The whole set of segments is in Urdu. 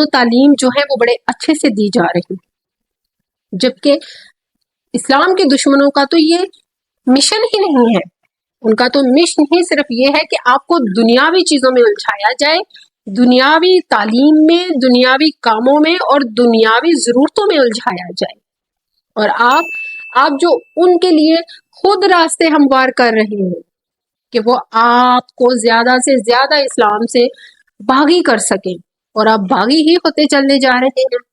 تعلیم جو ہے وہ بڑے اچھے سے دی جا رہی ہے، جبکہ اسلام کے دشمنوں کا تو یہ مشن ہی نہیں ہے۔ ان کا تو مشن ہی صرف یہ ہے کہ آپ کو دنیاوی چیزوں میں الجھایا جائے، دنیاوی تعلیم میں، دنیاوی کاموں میں اور دنیاوی ضرورتوں میں الجھایا جائے، اور آپ جو ان کے لیے خود راستے ہموار کر رہے ہیں کہ وہ آپ کو زیادہ سے زیادہ اسلام سے باغی کر سکیں، اور آپ باغی ہی ہوتے چلنے جا رہے ہیں۔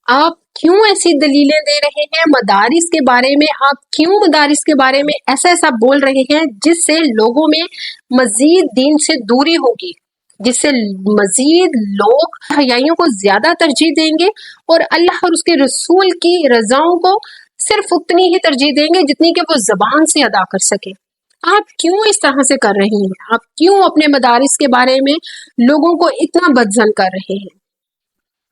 آپ کیوں ایسی دلیلیں دے رہے ہیں مدارس کے بارے میں؟ آپ کیوں مدارس کے بارے میں ایسا بول رہے ہیں جس سے لوگوں میں مزید دین سے دوری ہوگی، جس سے مزید لوگ حیائیوں کو زیادہ ترجیح دیں گے اور اللہ اور اس کے رسول کی رضاؤں کو صرف اتنی ہی ترجیح دیں گے جتنی کہ وہ زبان سے ادا کر سکے؟ آپ کیوں اس طرح سے کر رہے ہیں؟ آپ کیوں اپنے مدارس کے بارے میں لوگوں کو اتنا بدظن کر رہے ہیں؟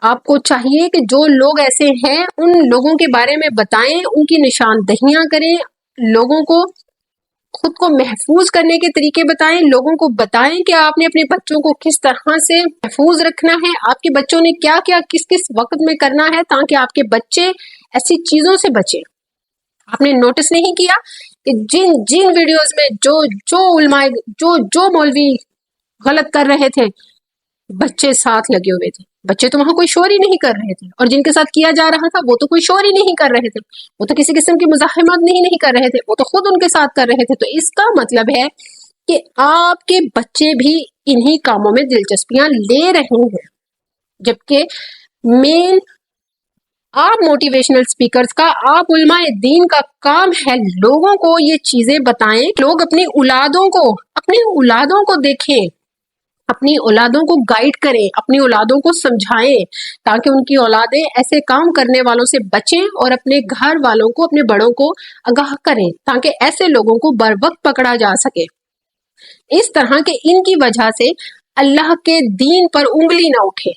آپ کو چاہیے کہ جو لوگ ایسے ہیں ان لوگوں کے بارے میں بتائیں، ان کی نشاندہیاں کریں، لوگوں کو خود کو محفوظ کرنے کے طریقے بتائیں، لوگوں کو بتائیں کہ آپ نے اپنے بچوں کو کس طرح سے محفوظ رکھنا ہے، آپ کے بچوں نے کیا کیا کس کس وقت میں کرنا ہے تاکہ آپ کے بچے ایسی چیزوں سے بچیں۔ آپ نے نوٹس نہیں کیا کہ جن ویڈیوز میں جو علماء جو مولوی غلط کر رہے تھے بچے ساتھ لگے ہوئے تھے، بچے تو وہاں کوئی شور ہی نہیں کر رہے تھے، اور جن کے ساتھ کیا جا رہا تھا وہ تو کوئی شور ہی نہیں کر رہے تھے، وہ تو کسی قسم کی مزاحمت نہیں کر رہے تھے، وہ تو خود ان کے ساتھ کر رہے تھے۔ تو اس کا مطلب ہے کہ آپ کے بچے بھی انہی کاموں میں دلچسپیاں لے رہے ہیں، جبکہ مین آپ موٹیویشنل سپیکرز کا، آپ علماء دین کا کام ہے لوگوں کو یہ چیزیں بتائیں، لوگ اپنی اولادوں کو دیکھیں، اپنی اولادوں کو گائیڈ کریں، اپنی اولادوں کو سمجھائیں تاکہ ان کی اولادیں ایسے کام کرنے والوں سے بچیں اور اپنے گھر والوں کو، اپنے بڑوں کو آگاہ کریں تاکہ ایسے لوگوں کو بر وقت پکڑا جا سکے۔ اس طرح کہ ان کی وجہ سے اللہ کے دین پر انگلی نہ اٹھے،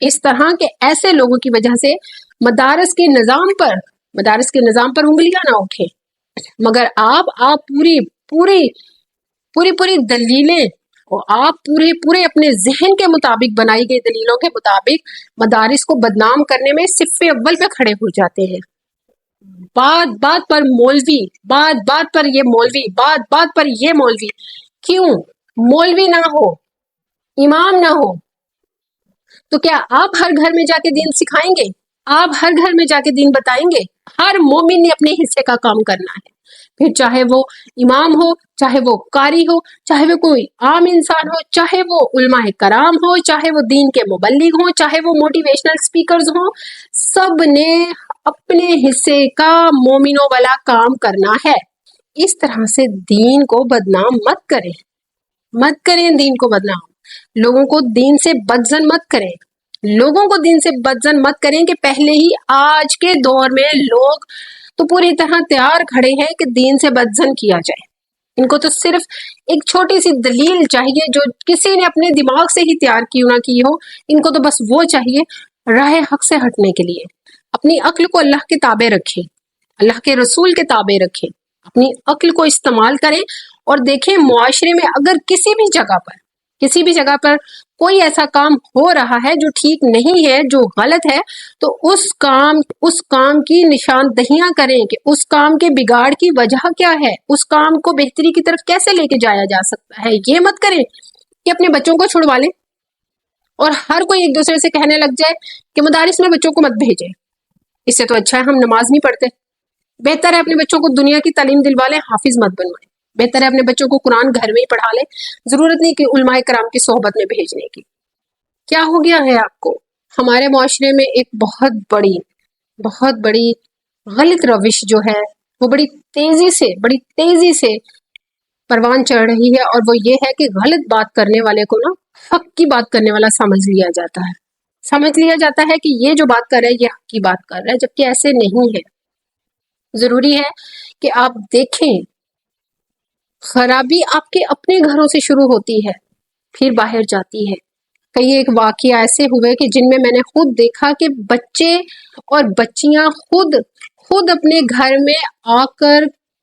اس طرح کہ ایسے لوگوں کی وجہ سے مدارس کے نظام پر انگلیاں نہ اٹھیں۔ مگر آپ پوری دلیلیں، اور آپ پورے اپنے ذہن کے مطابق بنائی گئی دلیلوں کے مطابق مدارس کو بدنام کرنے میں صف اول پہ کھڑے ہو جاتے ہیں۔ بات پر مولوی، بات پر یہ مولوی، بات پر یہ مولوی۔ کیوں؟ مولوی نہ ہو، امام نہ ہو تو کیا آپ ہر گھر میں جا کے دین سکھائیں گے؟ آپ ہر گھر میں جا کے دین بتائیں گے؟ ہر مومن نے اپنے حصے کا کام کرنا ہے، پھر چاہے وہ امام ہو، چاہے وہ قاری ہو، چاہے وہ کوئی عام انسان ہو، چاہے وہ علماء کرام ہو، چاہے وہ دین کے مبلغ ہوں، چاہے وہ موٹیویشنل سپیکرز ہوں، سب نے اپنے حصے کا مومنوں والا کام کرنا ہے۔ اس طرح سے دین کو بدنام مت کریں دین کو بدنام، لوگوں کو دین سے بدظن مت کریں، لوگوں کو دین سے بدظن مت کریں کہ پہلے ہی آج کے دور میں لوگ تو پوری طرح تیار کھڑے ہیں کہ دین سے بدظن کیا جائے۔ ان کو تو صرف ایک چھوٹی سی دلیل چاہیے جو کسی نے اپنے دماغ سے ہی تیار کی نہ کی ہو، ان کو تو بس وہ چاہیے راہ حق سے ہٹنے کے لیے۔ اپنی عقل کو اللہ کے تابع رکھیں، اللہ کے رسول کے تابع رکھیں، اپنی عقل کو استعمال کریں اور دیکھیں معاشرے میں اگر کسی بھی جگہ پر کوئی ایسا کام ہو رہا ہے جو ٹھیک نہیں ہے، جو غلط ہے، تو اس کام کی نشاندہیاں کریں کہ اس کام کے بگاڑ کی وجہ کیا ہے، اس کام کو بہتری کی طرف کیسے لے کے جایا جا سکتا ہے۔ یہ مت کریں کہ اپنے بچوں کو چھڑوا لیں اور ہر کوئی ایک دوسرے سے کہنے لگ جائے کہ مدارس میں بچوں کو مت بھیجیں، اس سے تو اچھا ہے ہم نماز نہیں پڑھتے۔ بہتر ہے اپنے بچوں کو دنیا کی تعلیم دلوا لیں، حافظ مت بنوائیں۔ بہتر ہے اپنے بچوں کو قرآن گھر میں ہی پڑھا لیں، ضرورت نہیں کہ علماء کرام کی صحبت میں بھیجنے کی۔ کیا ہو گیا ہے آپ کو؟ ہمارے معاشرے میں ایک بہت بڑی غلط روش جو ہے وہ بڑی تیزی سے پروان چڑھ رہی ہے، اور وہ یہ ہے کہ غلط بات کرنے والے کو نا حق کی بات کرنے والا سمجھ لیا جاتا ہے کہ یہ جو بات کر رہا ہے یہ حق کی بات کر رہا ہے، جبکہ ایسے نہیں ہے۔ ضروری ہے کہ آپ دیکھیں خرابی آپ کے اپنے گھروں سے شروع ہوتی ہے، پھر باہر جاتی ہے۔ کئی ایک واقعہ ایسے ہوئے کہ جن میں نے خود دیکھا کہ بچے اور بچیاں خود اپنے گھر میں آ کر